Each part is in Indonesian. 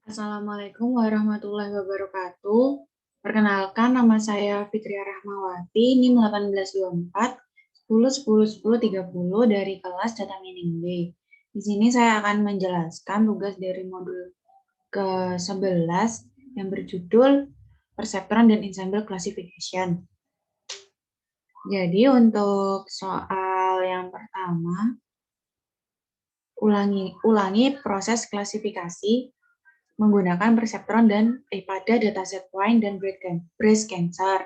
Assalamualaikum warahmatullahi wabarakatuh. Perkenalkan, nama saya Fitria Rahmawati, NIM 1824 10 dari kelas Data Mining B. Di sini saya akan menjelaskan tugas dari modul ke-11 yang berjudul Perceptron dan Ensemble Classification. Jadi untuk soal yang pertama, ulangi proses klasifikasi menggunakan perseptron pada dataset wine dan breast cancer.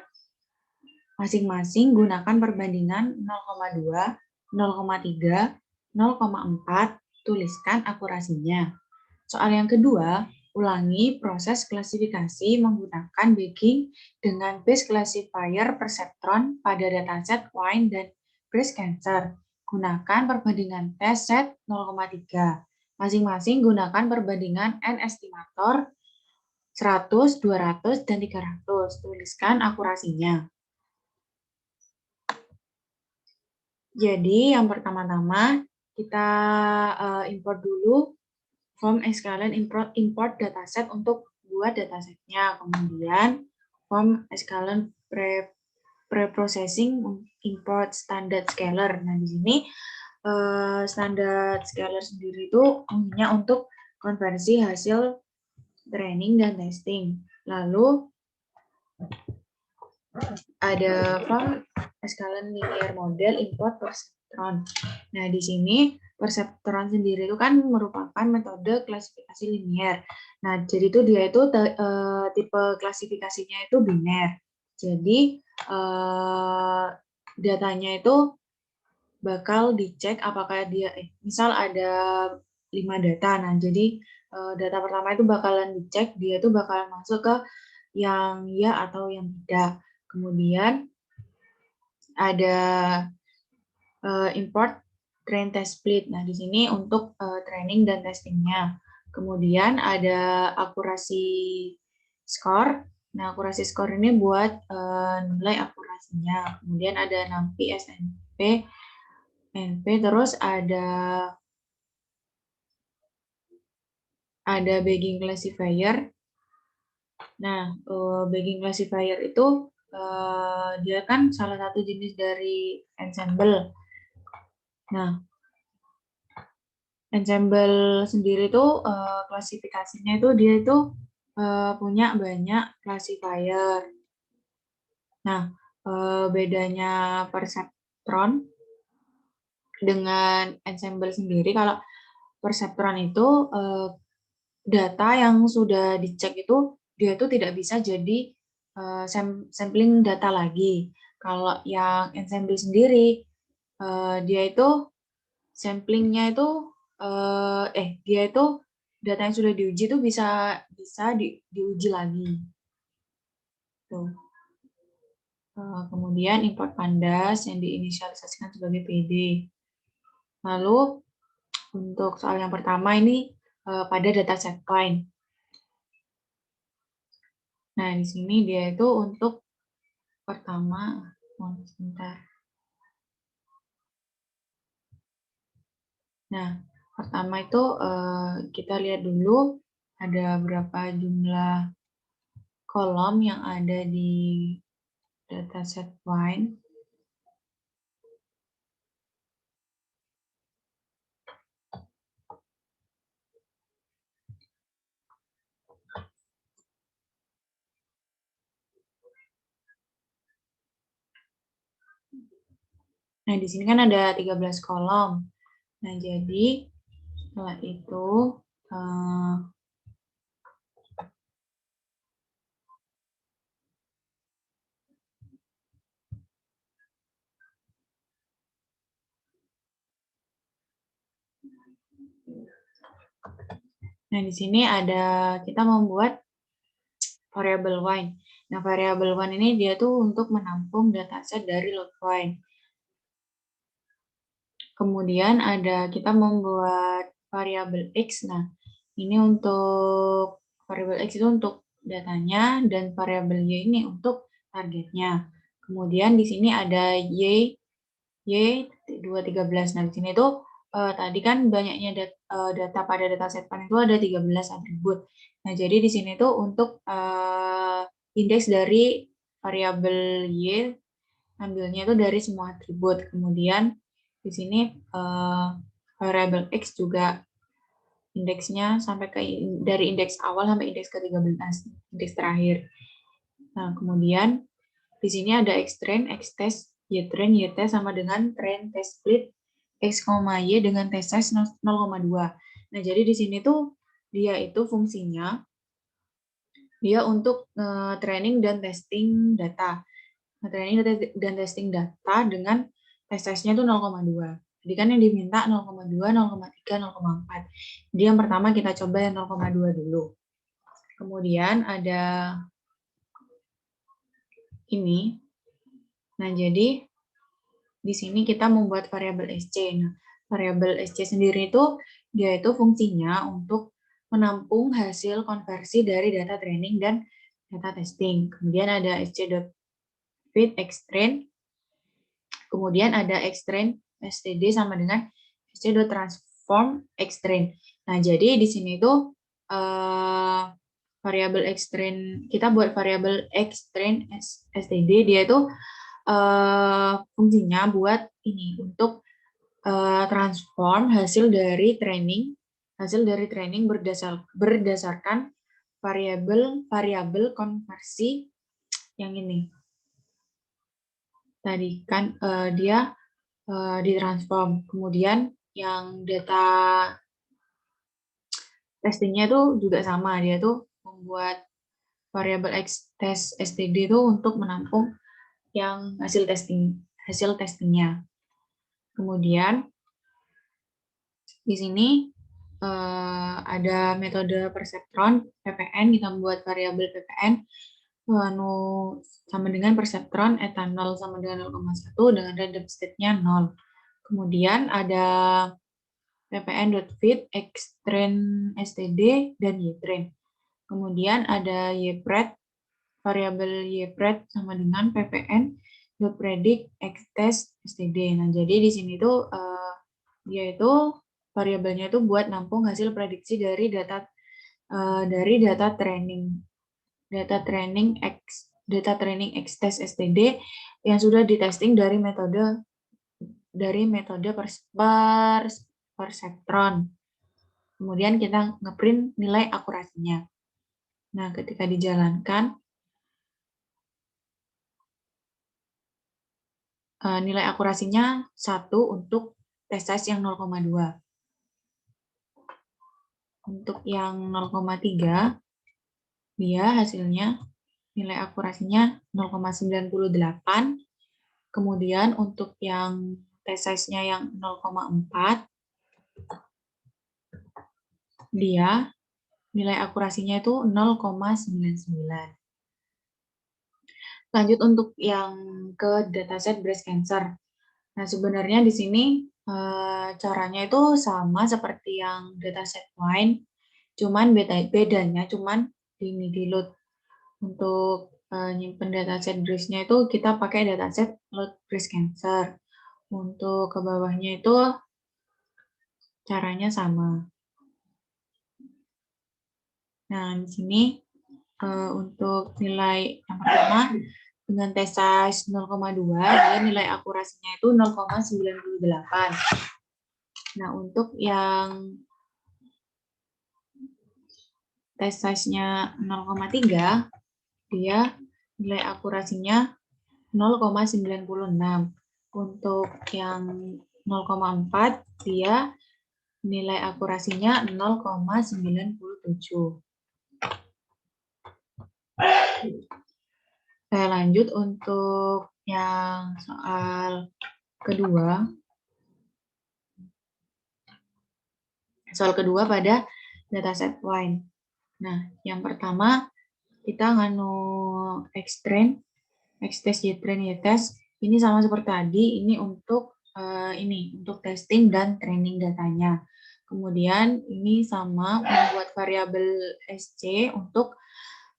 Masing-masing gunakan perbandingan 0,2, 0,3, 0,4, tuliskan akurasinya. Soal yang kedua, ulangi proses klasifikasi menggunakan bagging dengan base classifier perseptron pada dataset wine dan breast cancer. Gunakan perbandingan test set 0,3. Masing-masing gunakan perbandingan N estimator 100, 200, dan 300. Tuliskan akurasinya. Jadi yang pertama-tama kita import dulu form sklearn import dataset untuk buat datasetnya. Kemudian form sklearn preprocessing import standard scalar. Nah, di sini standard scalar sendiri itu hanya untuk konversi hasil training dan testing. Lalu ada form sklearn linear model import perseptron. Nah, di sini perseptron sendiri itu kan merupakan metode klasifikasi linear. Nah, jadi itu dia itu tipe klasifikasinya itu biner. Jadi datanya itu bakal dicek apakah dia misal ada 5 data. Nah, jadi data pertama itu bakalan dicek dia itu bakalan masuk ke yang ya atau yang tidak. Kemudian ada import train test split. Nah, di sini untuk training dan testingnya. Kemudian ada akurasi score. Nah, akurasi score ini buat nilai akurasinya. Kemudian ada NAMPI, SNP, NP, terus ada bagging classifier. Nah, bagging classifier itu dia kan salah satu jenis dari ensemble. Nah, ensemble sendiri itu klasifikasinya itu dia itu punya banyak classifier. Nah, bedanya perseptron dengan ensemble sendiri, kalau perseptron itu data yang sudah dicek itu dia itu tidak bisa jadi sampling data lagi. Kalau yang ensemble sendiri dia itu samplingnya itu dia itu data yang sudah diuji itu bisa diuji lagi. Tuh. Kemudian import pandas yang diinisialisasikan sebagai PD. Lalu untuk soal yang pertama ini pada dataset client. Nah, di sini dia itu untuk pertama, sebentar. Nah, pertama itu kita lihat dulu ada berapa jumlah kolom yang ada di dataset wine. Nah, di sini kan ada 13 kolom. Nah, jadi setelah itu nah, di sini ada kita membuat variabel wine. Nah, variabel wine ini dia tuh untuk menampung dataset dari load wine. Kemudian ada kita membuat variabel X. Nah, ini untuk variabel X itu untuk datanya dan variabel Y ini untuk targetnya. Kemudian di sini ada Y 213. Nah, di sini tuh tadi kan banyaknya data pada dataset pan itu ada 13 atribut. Nah, jadi di sini tuh untuk indeks dari variabel Y ambilnya itu dari semua atribut. Kemudian di sini variabel X juga indeksnya sampai ke dari indeks awal sampai indeks ke-13, indeks terakhir. Nah, kemudian di sini ada xtrain, xtest, ytrain, ytest sama dengan train test split x, y dengan test size 0,2. Nah, jadi di sini tuh dia itu fungsinya dia untuk training dan testing data. Training dan testing data dengan test size-nya itu 0,2. Jadi kan yang diminta 0,2, 0,3, 0,4. Jadi yang pertama kita coba yang 0,2 dulu. Kemudian ada ini. Nah, jadi di sini kita membuat variabel SC. Nah, variabel SC sendiri itu dia itu fungsinya untuk menampung hasil konversi dari data training dan data testing. Kemudian ada sc.feed xtrain. Kemudian ada xtrain std sama dengan sc.transform xtrain. Nah, jadi di sini itu variabel xtrain, kita buat variabel xtrain std, dia itu fungsinya buat ini untuk transform hasil dari training berdasarkan variabel konversi yang ini. Tadi kan dia ditransform. Kemudian yang data testingnya itu juga sama, dia tuh membuat variabel xtest std itu untuk menampung yang hasil testingnya. Kemudian di sini ada metode perseptron ppn, kita membuat variabel ppn sama dengan perseptron eta 0 sama dengan 0,1 dengan random state-nya 0. Kemudian ada ppn.feed xtrain std dan ytrain. Kemudian ada ypred, variabel ypred sama dengan ppn.predict xtest std. Nah, jadi di sini tuh dia itu variabelnya itu buat nampung hasil prediksi dari data data training xtest std yang sudah ditesting dari metode perseptron. Kemudian kita ngeprint nilai akurasinya. Nah, ketika dijalankan, nilai akurasinya 1 untuk test size yang 0,2. Untuk yang 0,3, dia hasilnya nilai akurasinya 0,98. Kemudian untuk yang test size-nya yang 0,4, dia nilai akurasinya itu 0,99. Lanjut untuk yang ke dataset breast cancer. Nah, sebenarnya di sini caranya itu sama seperti yang dataset lain, cuman bedanya cuman di load. Untuk nyimpen dataset breast-nya itu kita pakai dataset load breast cancer. Untuk ke bawahnya itu caranya sama. Nah, di sini untuk nilai yang pertama dengan test size 0,2, dia nilai akurasinya itu 0,98. Nah, untuk yang test size-nya 0,3, dia nilai akurasinya 0,96. Untuk yang 0,4, dia nilai akurasinya 0,97. Saya lanjut untuk yang soal kedua. Soal kedua pada dataset wine. Nah, yang pertama kita nganu xtrain, xtest, ytrain, ytest. Ini sama seperti tadi, ini untuk untuk testing dan training datanya. Kemudian ini sama membuat variabel SC untuk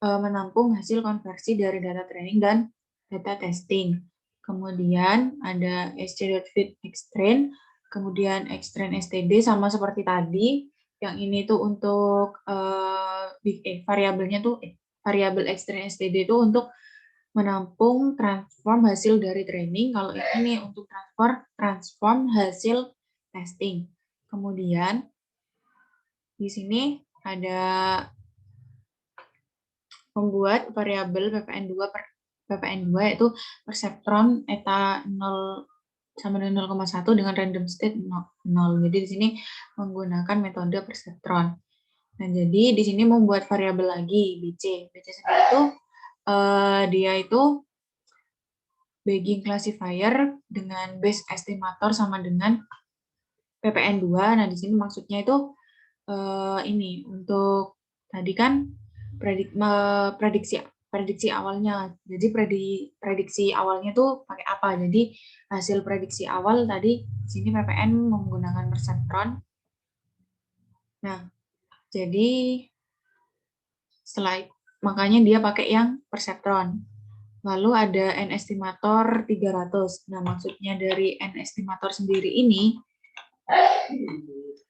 menampung hasil konversi dari data training dan data testing. Kemudian ada sc.feed xtrain Kemudian extrain std sama seperti tadi. Yang ini tuh untuk variabelnya tuh variabel extrain std itu untuk menampung transform hasil dari training. Kalau ini untuk transform hasil testing. Kemudian di sini ada membuat variabel ppn2 yaitu perseptron eta 0 sama dengan 0,1 dengan random state 0. Jadi di sini menggunakan metode perseptron. Nah, jadi di sini membuat variabel lagi BC. BC sendiri itu dia itu bagging classifier dengan base estimator sama dengan ppn2. Nah, di sini maksudnya itu ini untuk tadi kan prediksi awalnya. Jadi prediksi awalnya tuh pakai apa? Jadi hasil prediksi awal tadi di sini PPN menggunakan perseptron. Nah, jadi setelah makanya dia pakai yang perseptron. Lalu ada N estimator 300. Nah, maksudnya dari N estimator sendiri ini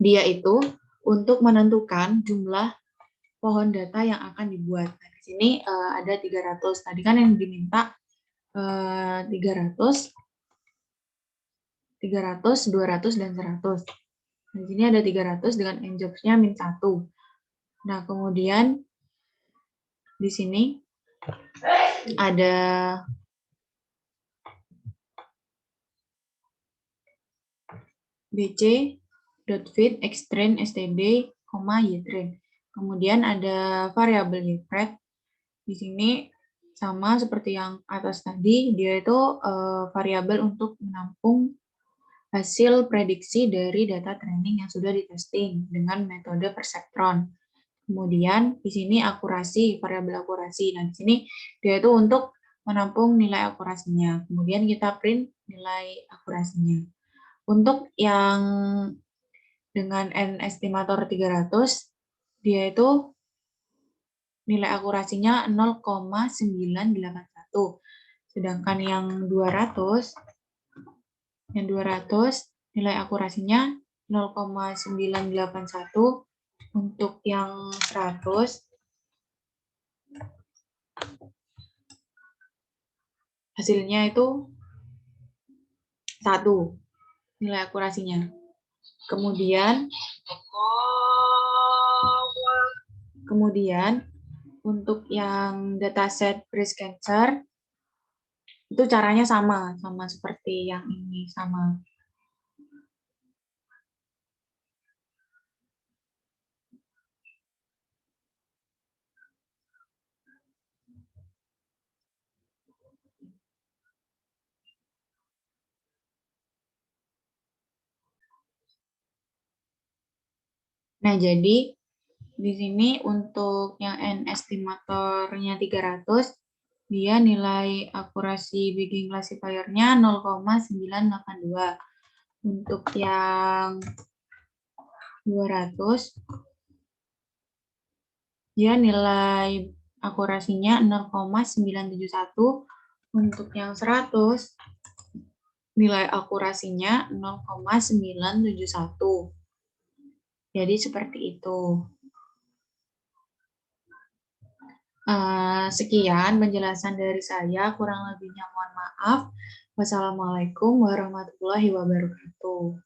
dia itu untuk menentukan jumlah pohon data yang akan dibuat. Nah, di sini ada 300. Tadi kan yang diminta 300, 200, dan 100. Nah, di sini ada 300 dengan n-jobs-nya min 1. Nah, kemudian di sini ada bc.fit extrain std, ytrain. Kemudian ada variabel ypred. Di sini sama seperti yang atas tadi, dia itu variabel untuk menampung hasil prediksi dari data training yang sudah ditesting dengan metode perseptron. Kemudian di sini akurasi, variabel akurasi. Nah, di sini dia itu untuk menampung nilai akurasinya. Kemudian kita print nilai akurasinya. Untuk yang dengan N estimator 300, dia itu nilai akurasinya 0,981. Sedangkan yang 200 nilai akurasinya 0,981. Untuk yang 100 hasilnya itu 1 nilai akurasinya. Kemudian untuk yang dataset breast cancer itu caranya sama seperti yang ini, sama. Nah, jadi di sini untuk yang N estimatornya 300, dia nilai akurasi bagging classifier-nya 0,982. Untuk yang 200, dia nilai akurasinya 0,971. Untuk yang 100, nilai akurasinya 0,971. Jadi seperti itu. Sekian penjelasan dari saya, kurang lebihnya mohon maaf. Wassalamualaikum warahmatullahi wabarakatuh.